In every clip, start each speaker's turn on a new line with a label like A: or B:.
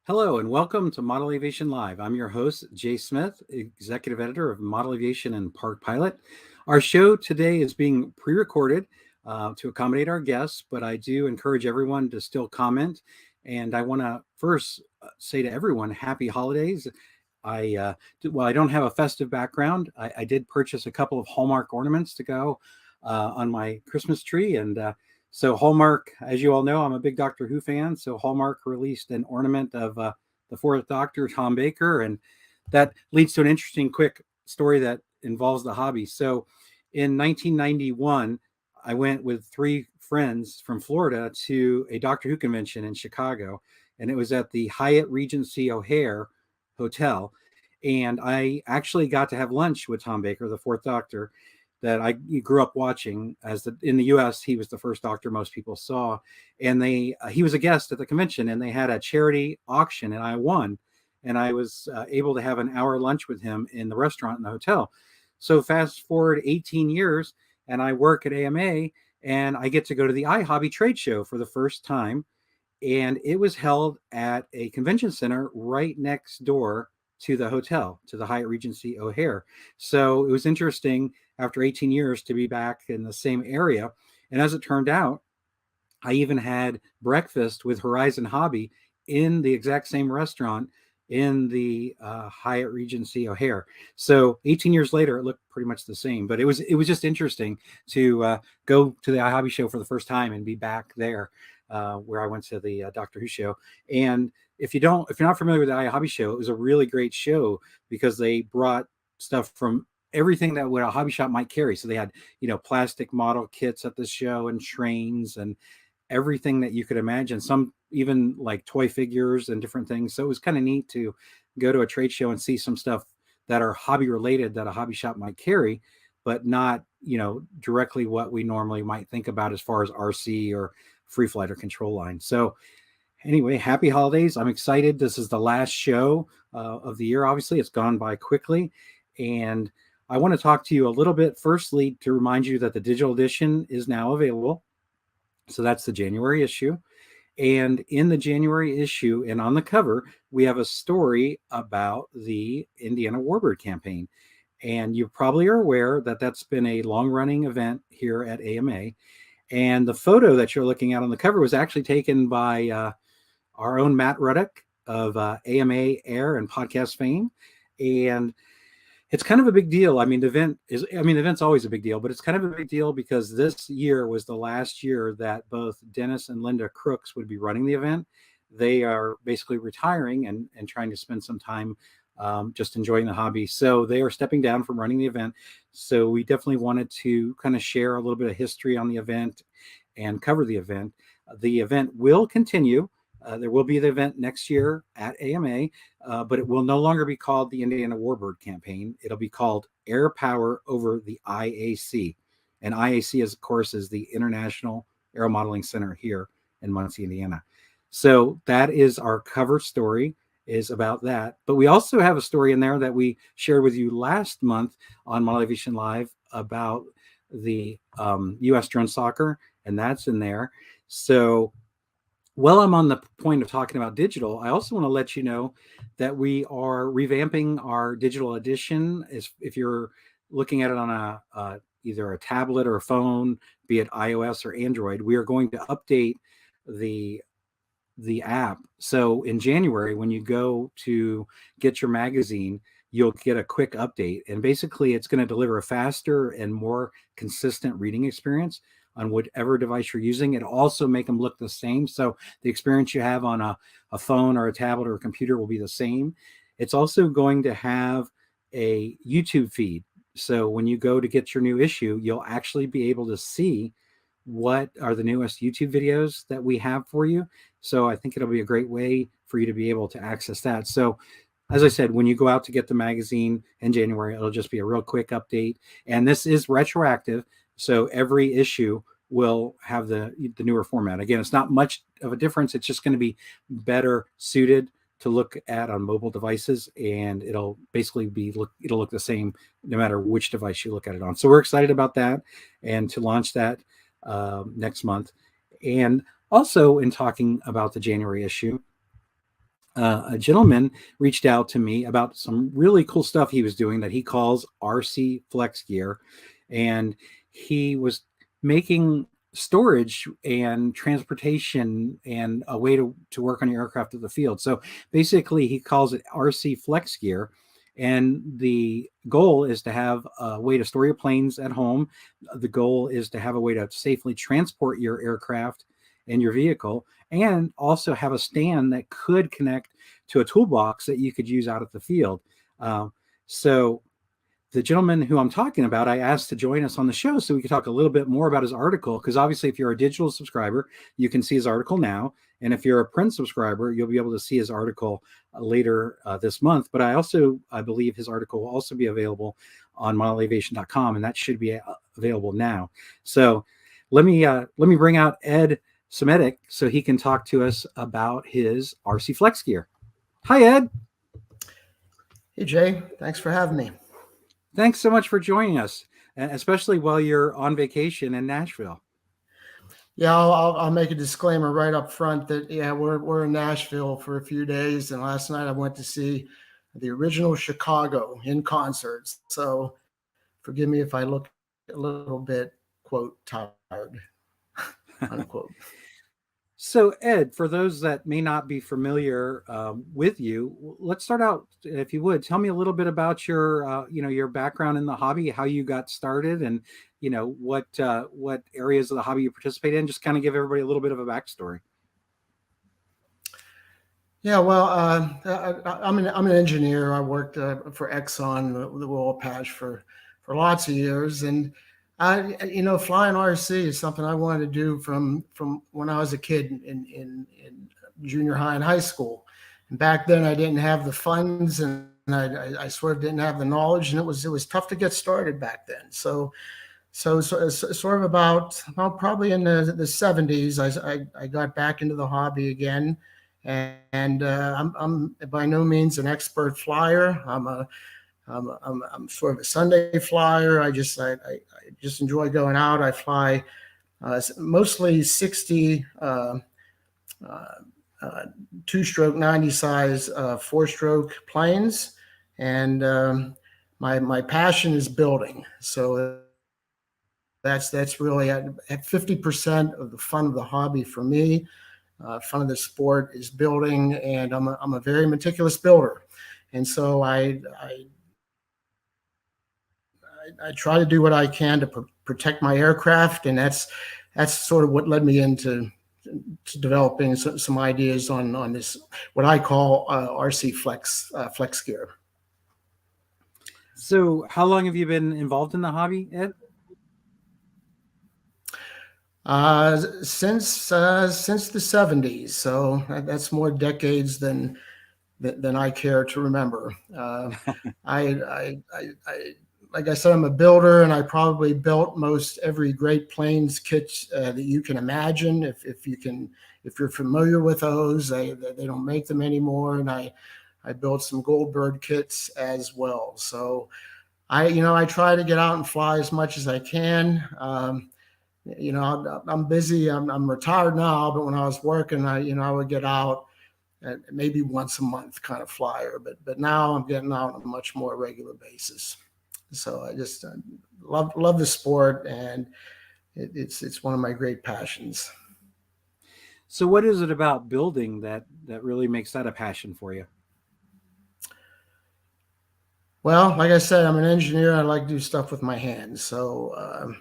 A: Hello and welcome to Model Aviation Live. I'm your host, Jay Smith, Executive Editor of Model Aviation and Park Pilot. Our show today is being pre-recorded to accommodate our guests, but I do encourage everyone to still comment. And I want to first say to everyone, happy holidays. While I don't have a festive background, I did purchase a couple of Hallmark ornaments to go on my Christmas tree. So Hallmark, as you all know, I'm a big Doctor Who fan. So Hallmark released an ornament of the Fourth Doctor, Tom Baker, and that leads to an interesting, quick story that involves the hobby. So in 1991, I went with three friends from Florida to a Doctor Who convention in Chicago, and it was at the Hyatt Regency O'Hare Hotel. And I actually got to have lunch with Tom Baker, the Fourth Doctor, that I grew up watching. In the U.S., he was the first Doctor most people saw, and he was a guest at the convention, and they had a charity auction, and I won, and I was able to have an hour lunch with him in the restaurant in the hotel. So fast forward 18 years, and I work at AMA, and I get to go to the iHobby trade show for the first time, and it was held at a convention center right next door to the hotel, to the Hyatt Regency O'Hare. So it was interesting after 18 years to be back in the same area. And as it turned out, I even had breakfast with Horizon Hobby in the exact same restaurant in the Hyatt Regency O'Hare. So 18 years later, it looked pretty much the same. But it was just interesting to go to the iHobby show for the first time and be back there where I went to the Doctor Who show. And if you're not familiar with the iHobby show, it was a really great show because they brought stuff from everything that what a hobby shop might carry. So they had, plastic model kits at the show and trains and everything that you could imagine, some even like toy figures and different things. So it was kind of neat to go to a trade show and see some stuff that are hobby related that a hobby shop might carry, but not, directly what we normally might think about as far as RC or free flight or control line. So anyway, happy holidays. I'm excited. This is the last show of the year. Obviously, it's gone by quickly. And I want to talk to you a little bit, firstly, to remind you that the digital edition is now available. So that's the January issue. And in the January issue and on the cover, we have a story about the Indiana Warbird campaign. And you probably are aware that that's been a long-running event here at AMA. And the photo that you're looking at on the cover was actually taken by our own Matt Ruddock of AMA Air and podcast fame. And it's kind of a big deal. I mean, the event's always a big deal, but it's kind of a big deal because this year was the last year that both Dennis and Linda Crooks would be running the event. They are basically retiring and trying to spend some time just enjoying the hobby. So they are stepping down from running the event. So we definitely wanted to kind of share a little bit of history on the event and cover the event. The event will continue. There will be the event next year at AMA, but it will no longer be called the Indiana Warbird campaign. It'll be called Air Power over the IAC. And IAC, of course, is the International Aero Modeling Center here in Muncie, Indiana. So that is our cover story, is about that. But we also have a story in there that we shared with you last month on Model Aviation Live about the U.S. drone soccer, and that's in there. So while I'm on the point of talking about digital, I also want to let you know that we are revamping our digital edition. If you're looking at it on either a tablet or a phone, be it iOS or Android, we are going to update the app. So in January, when you go to get your magazine, you'll get a quick update. And basically, it's going to deliver a faster and more consistent reading experience on whatever device you're using. It also make them look the same. So the experience you have on a phone or a tablet or a computer will be the same. It's also going to have a YouTube feed. So when you go to get your new issue, you'll actually be able to see what are the newest YouTube videos that we have for you. So I think it'll be a great way for you to be able to access that. So as I said, when you go out to get the magazine in January, it'll just be a real quick update. And this is retroactive. So every issue will have the newer format. Again, it's not much of a difference. It's just going to be better suited to look at on mobile devices, and it'll basically it'll look the same no matter which device you look at it on. So we're excited about that and to launch that next month. And also in talking about the January issue, a gentleman reached out to me about some really cool stuff he was doing that he calls RC FlexGear, and he was making storage and transportation and a way to work on your aircraft at the field. So basically, he calls it RC FlexGear. And the goal is to have a way to store your planes at home. The goal is to have a way to safely transport your aircraft and your vehicle, and also have a stand that could connect to a toolbox that you could use out at the field. So the gentleman who I'm talking about, I asked to join us on the show so we could talk a little bit more about his article. Because obviously, if you're a digital subscriber, you can see his article now. And if you're a print subscriber, you'll be able to see his article later this month. But I believe his article will also be available on modelaviation.com, and that should be available now. So let me bring out Ed Smetak so he can talk to us about his RC FlexGear. Hi, Ed.
B: Hey, Jay. Thanks for having me.
A: Thanks so much for joining us, especially while you're on vacation in Nashville.
B: Yeah, I'll make a disclaimer right up front that, we're in Nashville for a few days. And last night I went to see the original Chicago in concert. So forgive me if I look a little bit, quote, tired, unquote.
A: So, Ed, for those that may not be familiar with you, let's start out, if you would, tell me a little bit about your background in the hobby, how you got started, and what areas of the hobby you participate in. Just kind of give everybody a little bit of a backstory.
B: Yeah, well, I'm an engineer. I worked for Exxon, the oil patch, for lots of years, and flying RC is something I wanted to do from when I was a kid in junior high and high school. And back then, I didn't have the funds, and I sort of didn't have the knowledge, and it was tough to get started back then. So sort of about probably in the 70s, I got back into the hobby again, and I'm by no means an expert flyer. I'm sort of a Sunday flyer. I just enjoy going out. I fly mostly 60 two-stroke 90 size four-stroke planes, and my passion is building. So that's really at 50% of the fun of the hobby for me. Fun of the sport is building, and I'm a very meticulous builder, and so I try to do what I can to protect my aircraft, and that's sort of what led me into developing some ideas on this, what I call RC FlexGear.
A: So, how long have you been involved in the hobby, Ed?
B: Since the 70s, so that's more decades than I care to remember. I like I said, I'm a builder, and I probably built most every Great Plains kit that you can imagine. If you're familiar with those, they don't make them anymore, and I built some Goldbird kits as well. So I try to get out and fly as much as I can. I'm busy. I'm retired now, but when I was working, I would get out maybe once a month, kind of flyer. But now I'm getting out on a much more regular basis. So I just love the sport, and it's one of my great passions.
A: So, what is it about building that really makes that a passion for you?
B: Well, like I said, I'm an engineer. I like to do stuff with my hands. So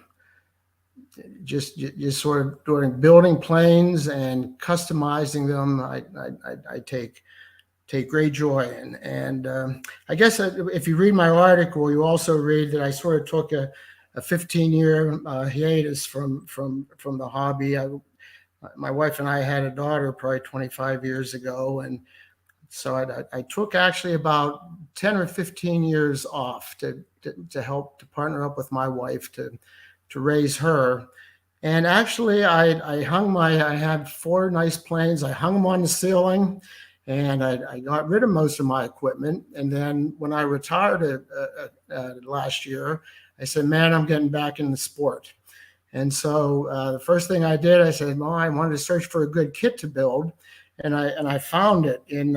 B: just sort of doing building planes and customizing them, I take great joy in. And I guess if you read my article, you also read that I sort of took a 15-year hiatus from the hobby. My wife and I had a daughter probably 25 years ago, and so I took actually about 10 or 15 years off to help to partner up with my wife to raise her. And actually, I had 4 nice planes. I hung them on the ceiling, and I got rid of most of my equipment. And then when I retired last year, I said, man, I'm getting back in the sport. And so the first thing I did, I said, well, I wanted to search for a good kit to build. and I found it in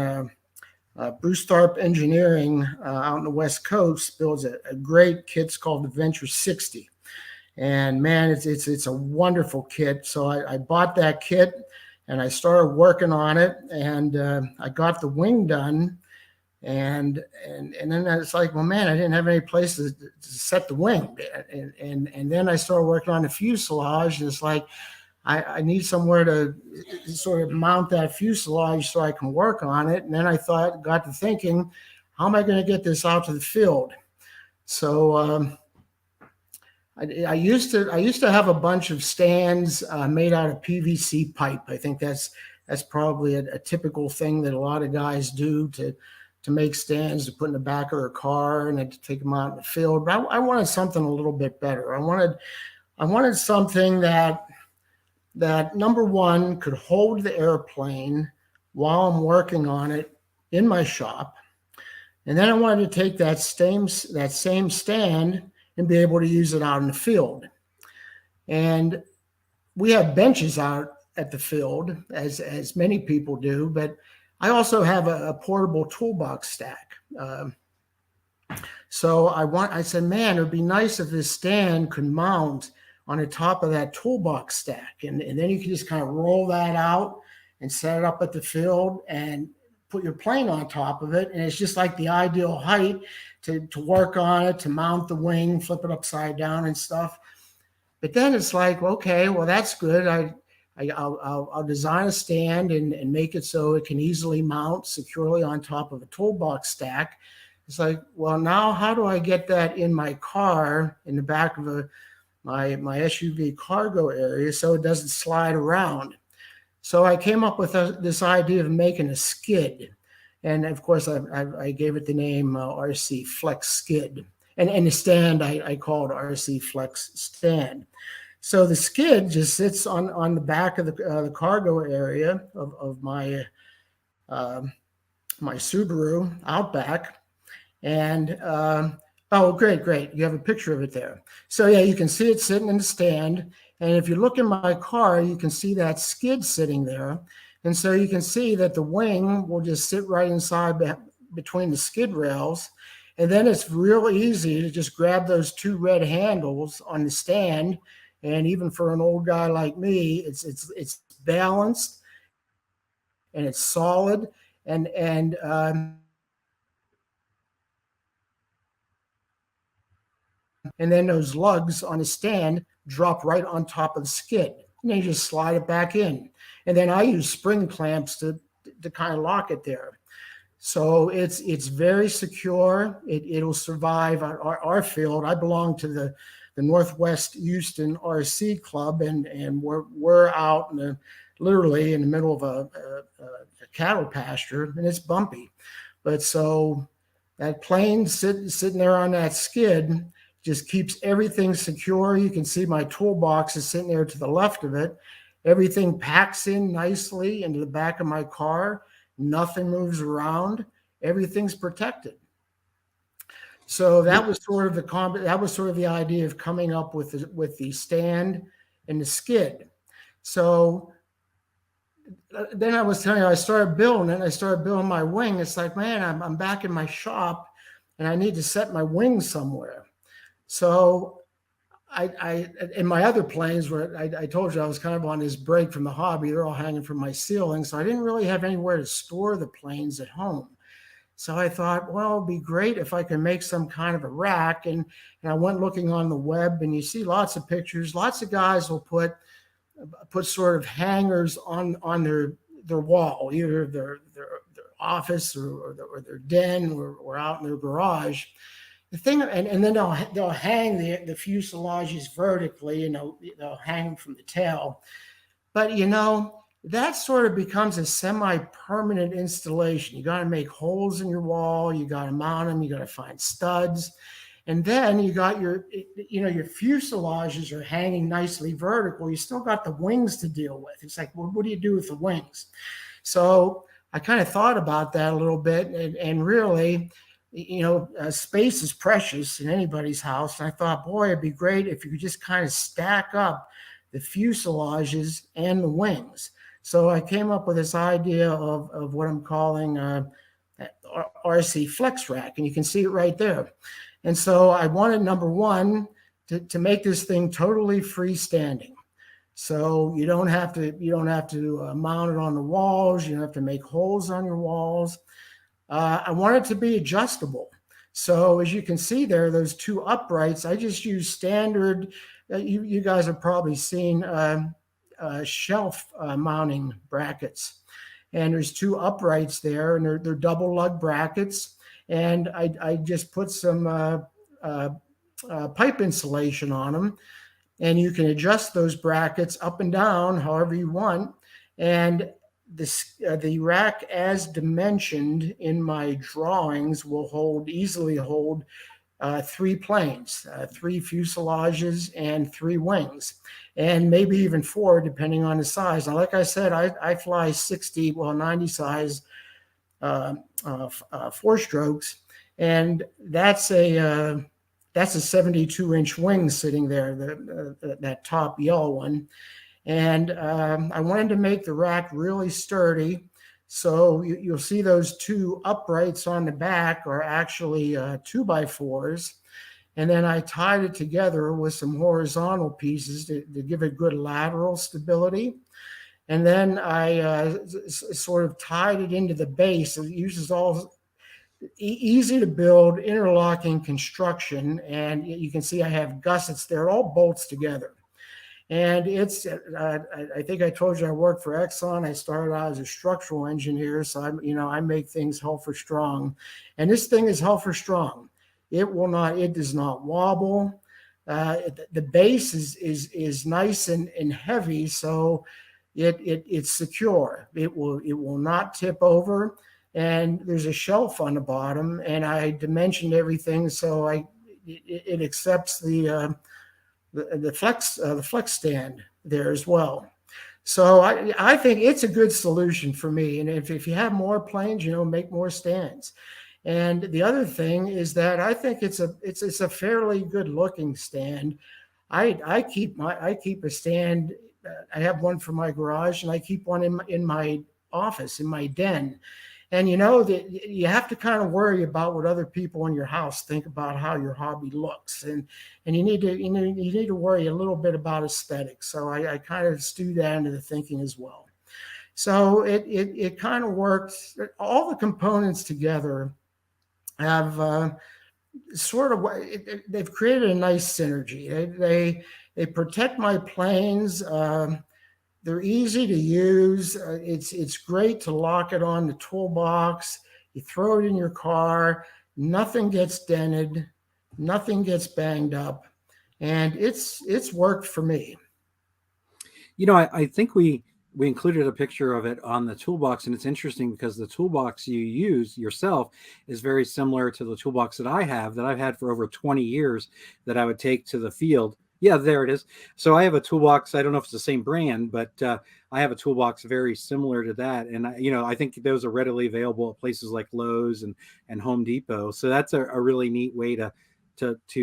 B: Bruce Tharp Engineering out on the West Coast builds a great kit called the Venture 60. And man, it's a wonderful kit. So I bought that kit and I started working on it, and I got the wing done. And then it's like, well, man, I didn't have any place to set the wing. And then I started working on the fuselage. And it's like, I need somewhere to sort of mount that fuselage so I can work on it. And then got to thinking, how am I going to get this out to the field? So I used to have a bunch of stands made out of PVC pipe. I think that's probably a typical thing that a lot of guys do to make stands to put in the back of their car and then to take them out in the field. But I wanted something a little bit better. I wanted something that number one could hold the airplane while I'm working on it in my shop. And then I wanted to take that same stand and be able to use it out in the field. And we have benches out at the field, as many people do, but I also have a portable toolbox stack. So I said, man, it would be nice if this stand could mount on the top of that toolbox stack. And then you can just kind of roll that out and set it up at the field and put your plane on top of it. And it's just like the ideal height to work on it, to mount the wing, flip it upside down and stuff. But then it's like, okay, well, that's good. I'll design a stand and make it so it can easily mount securely on top of a toolbox stack. It's like, well, now how do I get that in my car in the back of my SUV cargo area so it doesn't slide around? So I came up with this idea of making a skid. And of course, I gave it the name RC Flex Skid. And the stand I called RC Flex Stand. So the skid just sits on the back of the cargo area of my my Subaru Outback. And oh, great. You have a picture of it there. So yeah, you can see it sitting in the stand. And if you look in my car, you can see that skid sitting there. And so you can see that the wing will just sit right inside between the skid rails. And then it's real easy to just grab those two red handles on the stand. And even for an old guy like me, it's balanced and it's solid. And then those lugs on the stand drop right on top of the skid. And then you just slide it back in. And then I use spring clamps to kind of lock it there. So it's very secure. It'll survive our field. I belong to the Northwest Houston RC Club, and we're out literally in the middle of a cattle pasture, and it's bumpy. But so that plane sitting there on that skid just keeps everything secure. You can see my toolbox is sitting there to the left of it. Everything packs in nicely into the back of my car. Nothing moves around. Everything's protected. So that was sort of the idea of coming up with the stand and the skid. So then I was telling you, I started building my wing. It's like, man, I'm back in my shop and I need to set my wing somewhere. So I in my other planes where I told you I was kind of on this break from the hobby, they're all hanging from my ceiling. So I didn't really have anywhere to store the planes at home. So I thought, well, it'd be great if I could make some kind of a rack. And I went looking on the web, and you see lots of pictures. Lots of guys will put sort of hangers on their wall, either their office or their den or out in their garage. The thing, and then they'll hang the fuselages vertically, and they'll hang from the tail. But that sort of becomes a semi-permanent installation. You got to make holes in your wall. You got to mount them. You got to find studs, and then you got your fuselages are hanging nicely vertical. You still got the wings to deal with. It's like, well, what do you do with the wings? So I kind of thought about that a little bit, and really, space is precious in anybody's house. And I thought, boy, it'd be great if you could just kind of stack up the fuselages and the wings. So I came up with this idea of what I'm calling RC Flex Rack, and you can see it right there. And so I wanted, number one, to make this thing totally freestanding. So you don't have to mount it on the walls. You don't have to make holes on your walls. I want it to be adjustable. So as you can see there, those two uprights, I just use standard. You guys have probably seen shelf mounting brackets, and there's two uprights there, and they're double lug brackets. And I just put some pipe insulation on them, and you can adjust those brackets up and down however you want. And the rack, as dimensioned in my drawings, will easily hold three planes, three fuselages, and three wings, and maybe even four, depending on the size. Now, like I said, I fly 90 size four strokes, and that's a 72-inch wing sitting there, that top yellow one. And I wanted to make the rack really sturdy. So you'll see those two uprights on the back are actually 2x4s. And then I tied it together with some horizontal pieces to give it good lateral stability. And then I sort of tied it into the base. It uses all easy to build interlocking construction. And you can see I have gussets there, all bolts together. And I think I told you I worked for Exxon. I started out as a structural engineer. So I make things Helfer strong. And this thing is Helfer strong. It does not wobble. The base is nice and heavy. So it's secure. It will not tip over. And there's a shelf on the bottom, and I dimensioned everything so it accepts the flex stand there as well. So I think it's a good solution for me. And if you have more planes, make more stands. And the other thing is that I think it's a fairly good looking stand. I keep a stand. I have one for my garage, and I keep one in my office, in my den. And that you have to kind of worry about what other people in your house think about how your hobby looks, and you need to worry a little bit about aesthetics. So I kind of stew that into the thinking as well. So it kind of works. All the components together have they've created a nice synergy. They protect my planes. They're easy to use. It's great to lock it on the toolbox. You throw it in your car. Nothing gets dented. Nothing gets banged up. And it's worked for me.
A: I think we included a picture of it on the toolbox, and it's interesting because the toolbox you use yourself is very similar to the toolbox that I've had for over 20 years that I would take to the field. Yeah, there it is. So I have a toolbox. I don't know if it's the same brand, but I have a toolbox very similar to that. And I think those are readily available at places like Lowe's and Home Depot. So that's a really neat way to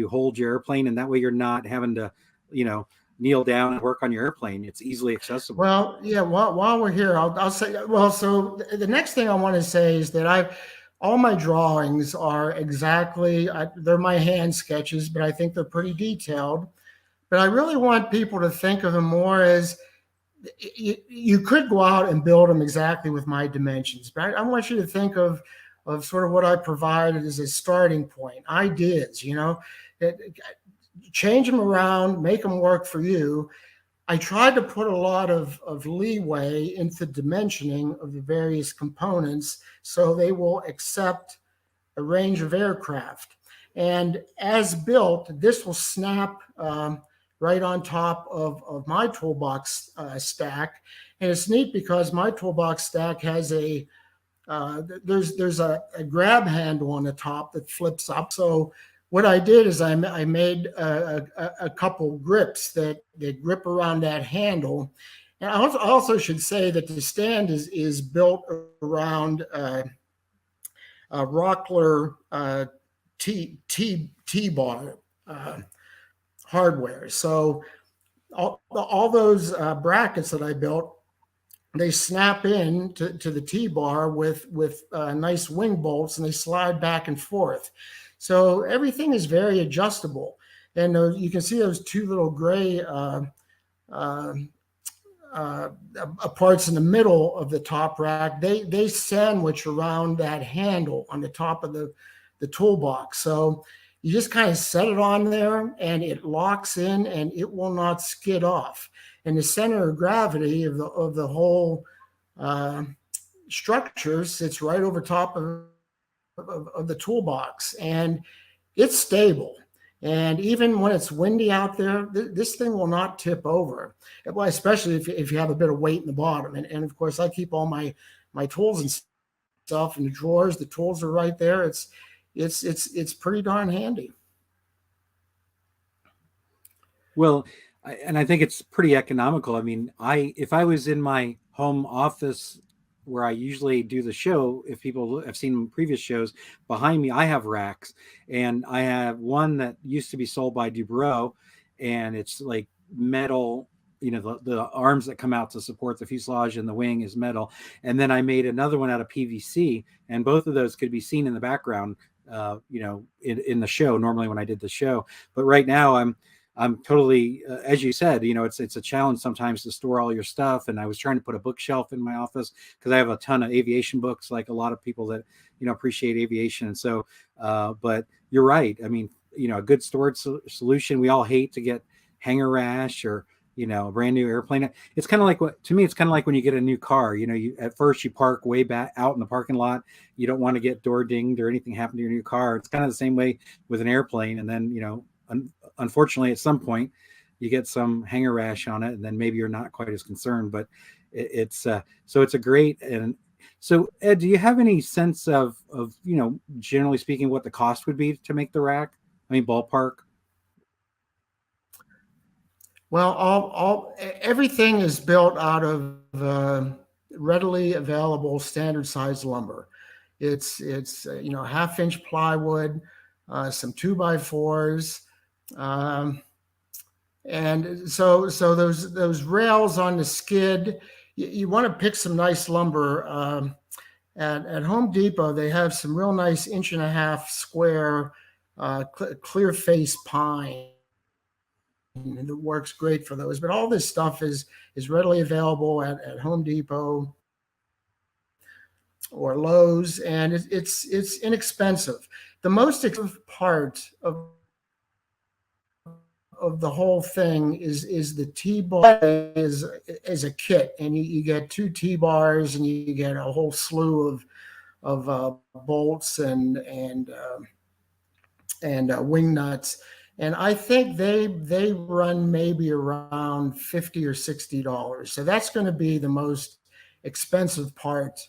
A: hold your airplane, and that way you're not having to, kneel down and work on your airplane. It's easily accessible.
B: Well, yeah. While we're here, I'll say. Well, so the next thing I want to say is that all my drawings are they're my hand sketches, but I think they're pretty detailed. But I really want people to think of them more as you could go out and build them exactly with my dimensions. But I want you to think of sort of what I provided as a starting point, ideas, change them around, make them work for you. I tried to put a lot of leeway into dimensioning of the various components so they will accept a range of aircraft. And as built, this will snap right on top of my toolbox stack. And it's neat because my toolbox stack has there's a grab handle on the top that flips up. So what I did is I made a couple grips that grip around that handle. And I also should say that the stand is built around Rockler T-bar hardware. So all those brackets that I built they snap in to the T-bar with nice wing bolts, and they slide back and forth. So everything is very adjustable. And you can see those two little gray uh, uh, parts in the middle of the top rack. They sandwich around that handle on the top of the toolbox. So you just kind of set it on there, and it locks in, and it will not skid off. And the center of gravity of the whole uh, structure sits right over top of the toolbox, and it's stable. And even when it's windy out there, this thing will not tip over. Well, especially if you have a bit of weight in the bottom. And of course, I keep all my tools and stuff in the drawers. The tools are right there. It's pretty darn handy.
A: Well, and I think it's pretty economical. I mean, if I was in my home office where I usually do the show, if people have seen previous shows behind me, I have racks, and I have one that used to be sold by Dubrow, and it's like metal. The arms that come out to support the fuselage and the wing is metal. And then I made another one out of PVC, and both of those could be seen in the background, in the show, normally when I did the show. But right now I'm totally, as you said, it's a challenge sometimes to store all your stuff. And I was trying to put a bookshelf in my office because I have a ton of aviation books, like a lot of people that, appreciate aviation. And so, but you're right. I mean, a good storage solution. We all hate to get hanger rash or, a brand new airplane. It's kind of like to me, it's kind of like when you get a new car, at first you park way back out in the parking lot. You don't want to get door dinged or anything happen to your new car. It's kind of the same way with an airplane. And then, unfortunately, at some point, you get some hanger rash on it, and then maybe you're not quite as concerned. But it's so it's a great. And so, Ed, do you have any sense of generally speaking, what the cost would be to make the rack? I mean, ballpark.
B: Well, everything is built out of readily available standard size lumber. It's 1/2 inch plywood, some 2x4s, um, and so those rails on the skid. You want to pick some nice lumber. At Home Depot, they have some real nice 1.5 inch square clear face pine, and it works great for those. But all this stuff is readily available at Home Depot or Lowe's, and it's inexpensive. The most expensive part of the whole thing is the T-bar is a kit, and you get 2 T-bars, and you get a whole slew of bolts and wing nuts. And I think they run maybe around $50 or $60. So that's going to be the most expensive part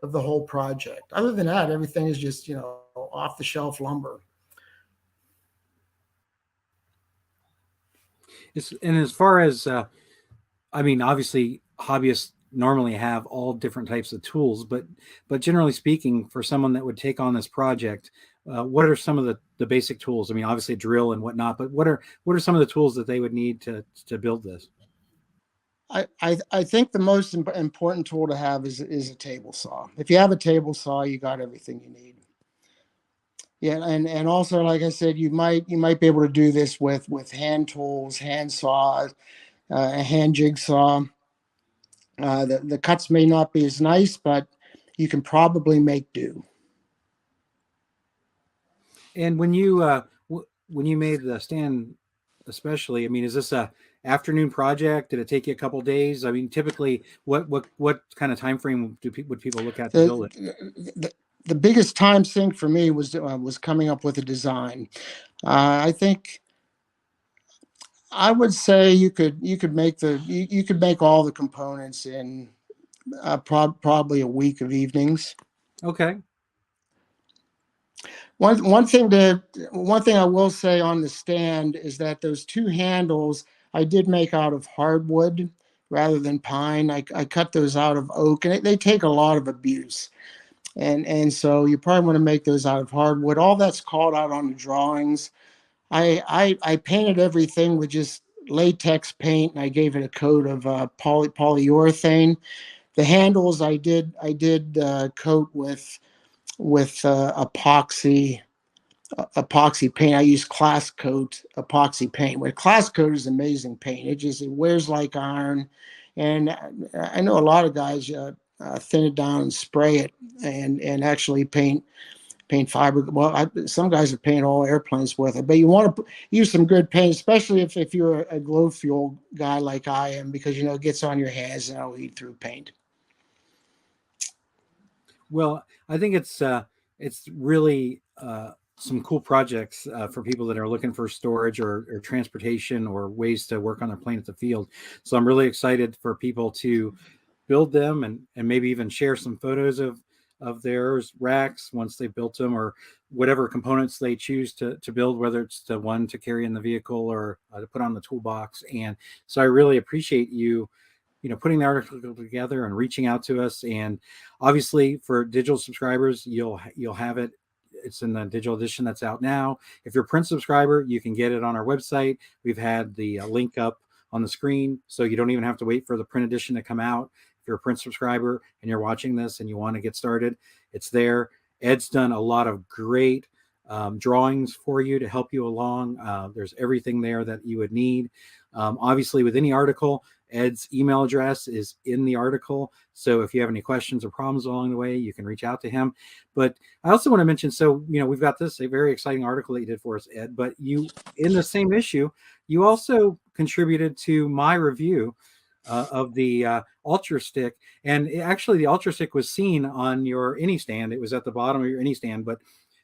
B: of the whole project. Other than that, everything is just off the shelf lumber.
A: And as far as I mean, obviously, hobbyists normally have all different types of tools, but generally speaking, for someone that would take on this project, what are some of the basic tools? I mean, obviously drill and whatnot, but what are some of the tools that they would need to build this?
B: I think the most important tool to have is a table saw. If you have a table saw, you got everything you need. Yeah, and also, like I said, you might be able to do this with hand tools, hand saws, a hand jigsaw. The cuts may not be as nice, but you can probably make do.
A: And when you made the stand, especially, I mean, is this a afternoon project? Did it take you a couple days? I mean, typically, what kind of time frame would people look at to build it?
B: The biggest time sink for me was coming up with a design. I think I would say you could make you could make all the components in probably a week of evenings.
A: Okay.
B: One thing I will say on the stand is that those 2 handles I did make out of hardwood rather than pine. I cut those out of oak, and they take a lot of abuse. And so you probably want to make those out of hardwood. All that's called out on the drawings. I painted everything with just latex paint, and I gave it a coat of polyurethane. The handles I did coat with epoxy paint. I use Class Coat epoxy paint. Where Class Coat is amazing paint. It wears like iron, and I know a lot of guys thin it down and spray it, and actually paint fiber. Well, some guys have painted all airplanes with it, but you want to use some good paint, especially if you're a glow fuel guy like I am, because it gets on your hands and it'll eat through paint.
A: Well, I think it's really some cool projects for people that are looking for storage or transportation or ways to work on their plane at the field. So I'm really excited for people to build them and maybe even share some photos of their racks once they built them, or whatever components they choose to build, whether it's the one to carry in the vehicle or to put on the toolbox. And so I really appreciate you putting the article together and reaching out to us. And obviously for digital subscribers, you'll have it. It's in the digital edition that's out now. If you're a print subscriber, you can get it on our website. We've had the link up on the screen, so you don't even have to wait for the print edition to come out. If you're a print subscriber and you're watching this and you want to get started, it's there. Ed's done a lot of great drawings for you to help you along. There's everything there that you would need. Obviously, with any article, Ed's email address is in the article. So if you have any questions or problems along the way, you can reach out to him. But I also want to mention, so, we've got a very exciting article that you did for us, Ed, but you, in the same issue, you also contributed to my review of the Ultra Stick. And actually, the Ultra Stick was seen on your AnyStand. It was at the bottom of your AnyStand. But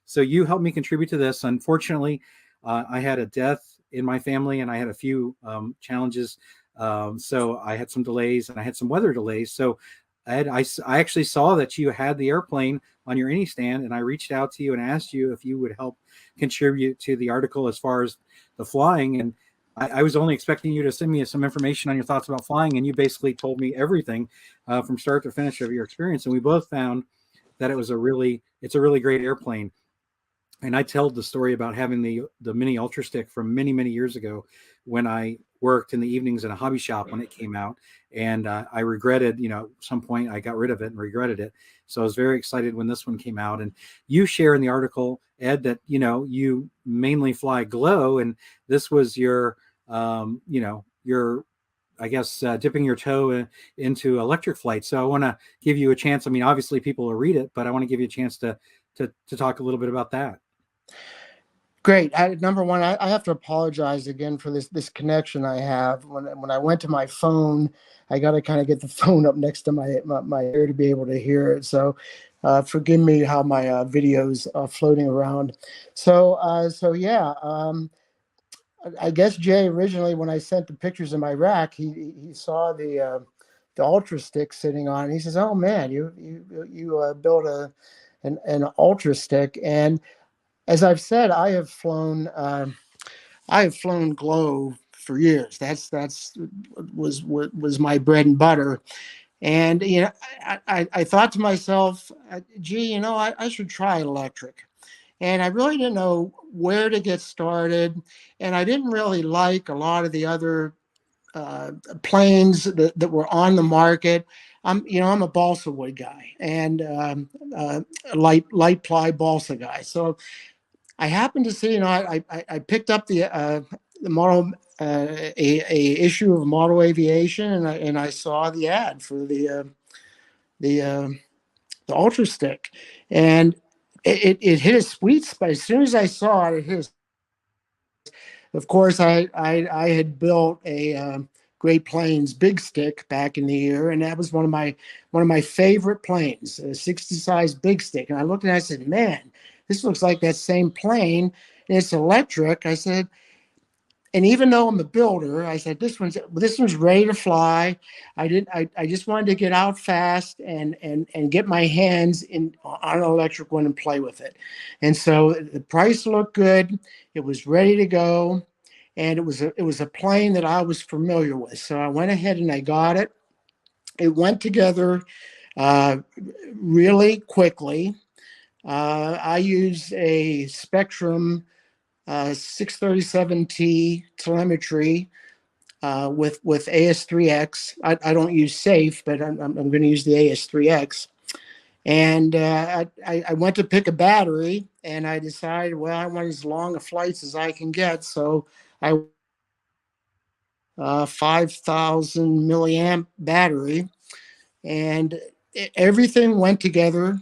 A: so you helped me contribute to this. Unfortunately, I had a death in my family and I had a few challenges. So I had some delays and I had some weather delays. So I actually saw that you had the airplane on your AnyStand, and I reached out to you and asked you if you would help contribute to the article as far as the flying. And I was only expecting you to send me some information on your thoughts about flying, and you basically told me everything from start to finish of your experience. And we both found that it's a really great airplane. And I tell the story about having the mini Ultra Stick from many years ago when I worked in the evenings in a hobby shop when it came out, and I regretted, at some point I got rid of it and regretted it. So I was very excited when this one came out. And you share in the article, Ed, that you mainly fly glow, and this was your your, I guess, dipping your toe into electric flight. So I want to give you a chance. I mean, obviously people will read it, but I want to give you a chance to talk a little bit about that.
B: Great. Number one, I have to apologize again for this connection I have. When I went to my phone, I got to kind of get the phone up next to my ear to be able to hear it. So forgive me how my video's floating around. So yeah, I guess Jay originally, when I sent the pictures of my rack, he saw the Ultra Stick sitting on. He says, "Oh man, you built an Ultra Stick." And as I've said, I have flown glow for years. Was my bread and butter. And I thought to myself, gee, I should try electric. And I really didn't know where to get started, and I didn't really like a lot of the other planes that were on the market. I'm a balsa wood guy and light ply balsa guy. So I happened to see, I picked up the model, a issue of Model Aviation, and I saw the ad for the Ultra Stick, and it hit a sweet spot. As soon as I saw it, it hit. Of course, I had built a Great Plains Big Stick back in the year, and that was one of my favorite planes, a 60 size Big Stick. And I looked and I said, "Man, this looks like that same plane, and it's electric." I said, and even though I'm a builder, I said this one's ready to fly. I just wanted to get out fast and get my hands on an electric one and play with it. And so the price looked good. It was ready to go, and it was a plane that I was familiar with. So I went ahead and I got it. It went together really quickly. I used a Spectrum 637T telemetry with AS3X. I don't use Safe, but I'm going to use the AS3X. And I went to pick a battery, and I decided, well, I want as long a flights as I can get. So I 5,000 milliamp battery, and everything went together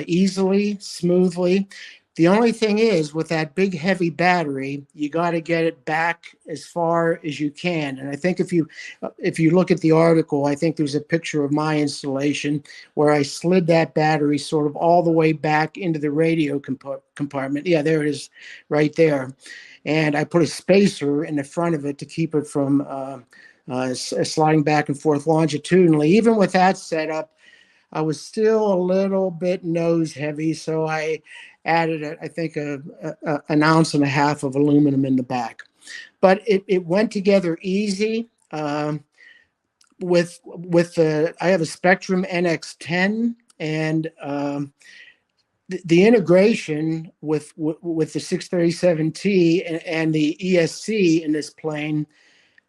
B: easily, smoothly. The only thing is, with that big heavy battery, you got to get it back as far as you can. And I think if you look at the article, I think there's a picture of my installation where I slid that battery sort of all the way back into the radio compartment. Yeah, there it is, right there. And I put a spacer in the front of it to keep it from sliding back and forth longitudinally. Even with that setup, I was still a little bit nose heavy, so I added, I think, an ounce and a half of aluminum in the back. But it went together easy. With the, I have a Spectrum NX10, and the integration with the 637T and the ESC in this plane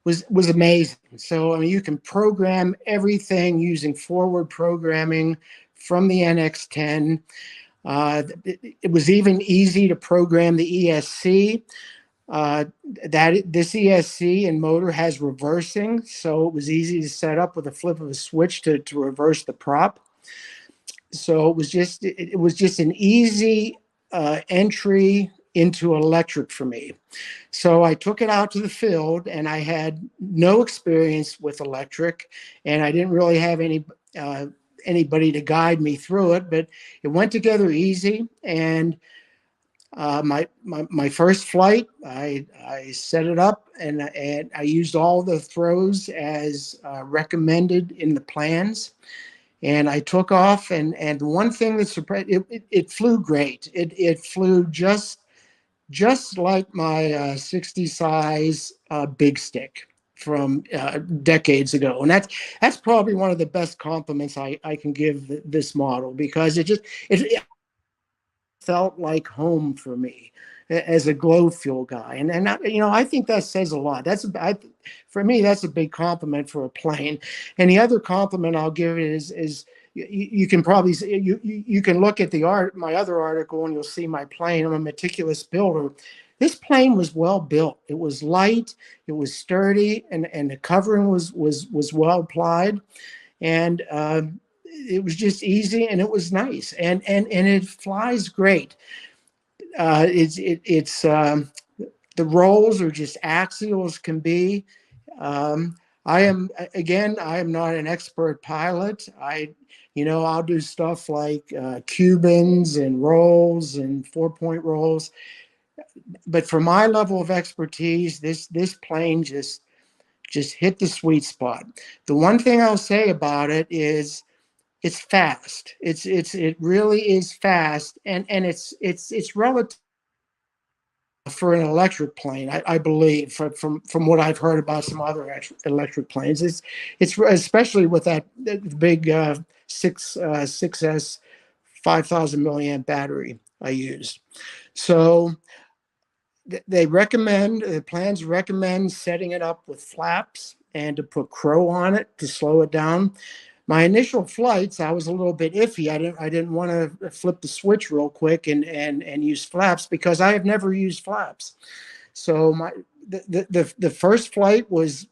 B: was amazing. So I mean, you can program everything using forward programming from the NX10. It was even easy to program the ESC. That this ESC and motor has reversing, so it was easy to set up with a flip of a switch to reverse the prop. So it was just an easy entry into electric for me. So I took it out to the field, and I had no experience with electric, and I didn't really have anybody to guide me through it. But it went together easy. And my first flight, I set it up, and I used all the throws as recommended in the plans. And I took off, and one thing that surprised it flew great. It flew just like my 60 size big stick from decades ago. And that's probably one of the best compliments I can give this model, because it felt like home for me as a glow fuel guy. And I think that says a lot. For me, that's a big compliment for a plane. And the other compliment I'll give is you can probably you can look at my other article, and you'll see my plane. I'm a meticulous builder. This plane was well built. It was light, it was sturdy, and the covering was well applied, and it was just easy, and it was nice, and it flies great. It's the rolls are just axial as can be. Um, I am not an expert pilot. I'll do stuff like Cubans and rolls and 4-point rolls, but for my level of expertise, this plane just hit the sweet spot. The one thing I'll say about it is it's fast. It really is fast, and it's relative for an electric plane, I believe, from what I've heard about some other electric planes. It's especially with that big 6S 5,000 milliamp battery I used. So the plans recommend setting it up with flaps and to put crow on it to slow it down. My initial flights, I was a little bit iffy. I didn't want to flip the switch real quick and use flaps, because I have never used flaps. So the first flight was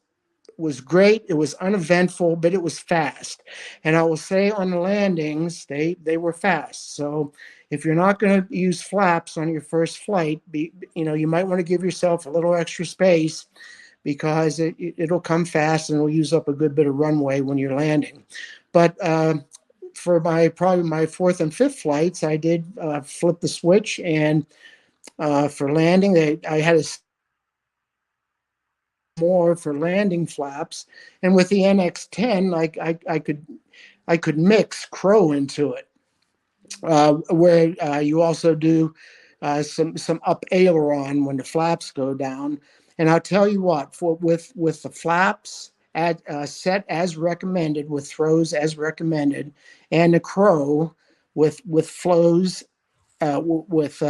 B: great. It was uneventful, but it was fast. And I will say, on the landings, they were fast. So if you're not going to use flaps on your first flight, you might want to give yourself a little extra space, because it'll come fast and it'll use up a good bit of runway when you're landing. But for probably my fourth and fifth flights, I did flip the switch, and for landing, I had a more for landing flaps, and with the NX10, I could mix crow into it, where you also do some up aileron when the flaps go down. And I'll tell you what, with the flaps set as recommended, with throws as recommended, and the crow with flows with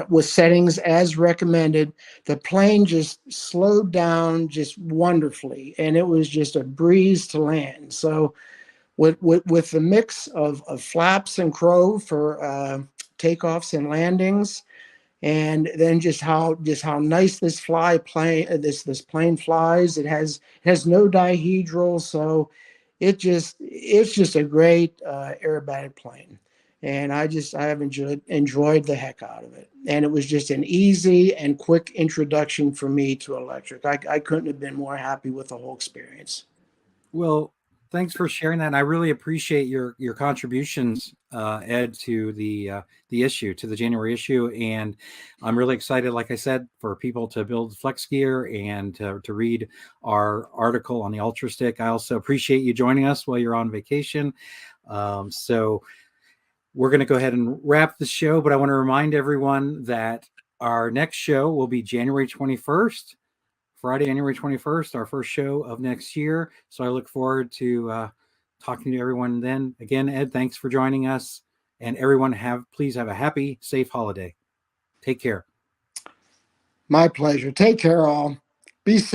B: with settings as recommended, the plane just slowed down just wonderfully, and it was just a breeze to land. So with the mix of flaps and crow for takeoffs and landings, and then just how nice this plane flies. It has no dihedral, so it's just a great aerobatic plane, and I have enjoyed the heck out of it. And it was just an easy and quick introduction for me to electric. I couldn't have been more happy with the whole experience.
A: Well, thanks for sharing that. And I really appreciate your contributions, Ed, to the issue, to the January issue. And I'm really excited, like I said, for people to build FlexGear and to read our article on the Ultra Stick. I also appreciate you joining us while you're on vacation. So we're going to go ahead and wrap the show, but I want to remind everyone that our next show will be January 21st. Friday, January 21st, our first show of next year. So I look forward to talking to everyone then. Again, Ed, thanks for joining us. And everyone, please have a happy, safe holiday. Take care.
B: My pleasure. Take care, all. Be safe.